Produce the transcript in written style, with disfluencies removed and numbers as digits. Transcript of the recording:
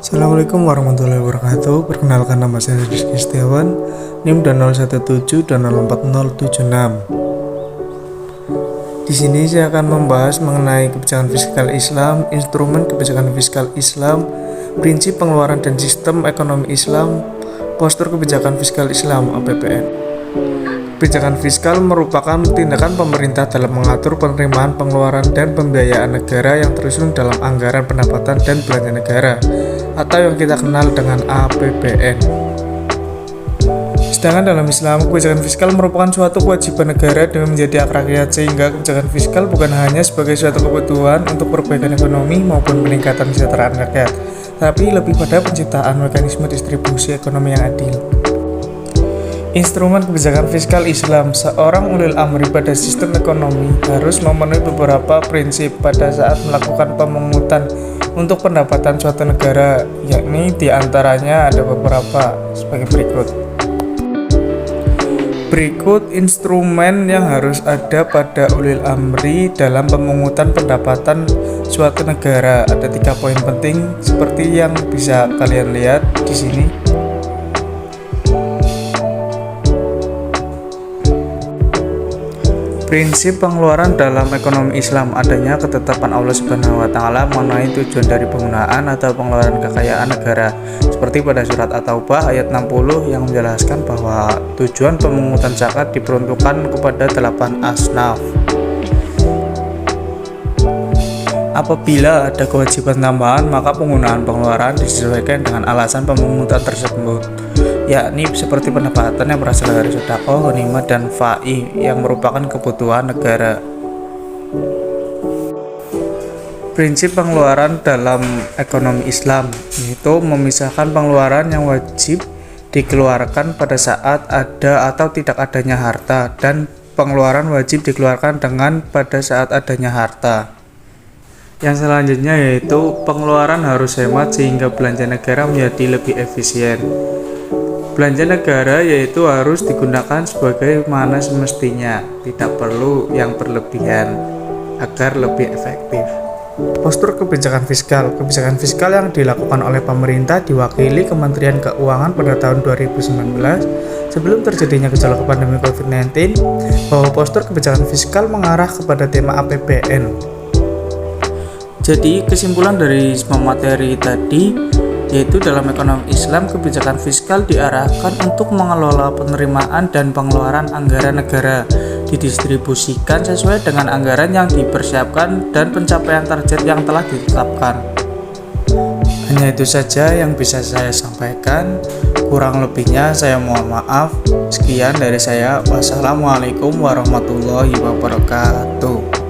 Assalamualaikum warahmatullahi wabarakatuh. Perkenalkan, nama saya Rizky Setiawan, NIM 017 dan 04076. Di sini saya akan membahas mengenai kebijakan fiskal Islam, instrumen kebijakan fiskal Islam, prinsip pengeluaran dan sistem ekonomi Islam, postur kebijakan fiskal Islam (APBN). Kebijakan fiskal merupakan tindakan pemerintah dalam mengatur penerimaan, pengeluaran, dan pembiayaan negara yang tersusun dalam anggaran pendapatan dan belanja negara, atau yang kita kenal dengan APBN. Sedangkan dalam Islam, kebijakan fiskal merupakan suatu kewajiban negara demi menjadi hak rakyat, sehingga kebijakan fiskal bukan hanya sebagai suatu kebutuhan untuk perbaikan ekonomi maupun peningkatan kesejahteraan rakyat, tapi lebih pada penciptaan mekanisme distribusi ekonomi yang adil. Instrumen kebijakan fiskal Islam, seorang ulil amri pada sistem ekonomi harus memenuhi beberapa prinsip pada saat melakukan pemungutan untuk pendapatan suatu negara, yakni diantaranya ada beberapa sebagai berikut. Berikut instrumen yang harus ada pada ulil amri dalam pemungutan pendapatan suatu negara. Ada 3 poin penting seperti yang bisa kalian lihat di sini. Prinsip pengeluaran dalam ekonomi Islam, adanya ketetapan Allah Subhanahu wa taala mengenai tujuan dari penggunaan atau pengeluaran kekayaan negara. Seperti pada surat At-Taubah ayat 60 yang menjelaskan bahwa tujuan pemungutan zakat diperuntukkan kepada 8 asnaf. Apabila ada kewajiban tambahan, maka penggunaan pengeluaran disesuaikan dengan alasan pemungutan tersebut, yakni seperti pendapatan yang berasal dari sedekah, ghanimah, dan fa'i yang merupakan kebutuhan negara. Prinsip pengeluaran dalam ekonomi Islam yaitu memisahkan pengeluaran yang wajib dikeluarkan pada saat ada atau tidak adanya harta dan pengeluaran wajib dikeluarkan dengan pada saat adanya harta. Yang selanjutnya yaitu pengeluaran harus hemat sehingga belanja negara menjadi lebih efisien. Belanja negara yaitu harus digunakan sebagaimana semestinya, tidak perlu yang berlebihan agar lebih efektif. Postur kebijakan fiskal. Kebijakan fiskal yang dilakukan oleh pemerintah diwakili Kementerian Keuangan pada tahun 2019 sebelum terjadinya gejolak pandemi COVID-19, bahwa postur kebijakan fiskal mengarah kepada tema APBN. Jadi kesimpulan dari semua materi tadi yaitu dalam ekonomi Islam, kebijakan fiskal diarahkan untuk mengelola penerimaan dan pengeluaran anggaran negara, didistribusikan sesuai dengan anggaran yang dipersiapkan dan pencapaian target yang telah ditetapkan. Hanya itu saja yang bisa saya sampaikan, kurang lebihnya saya mohon maaf. Sekian dari saya, wassalamualaikum warahmatullahi wabarakatuh.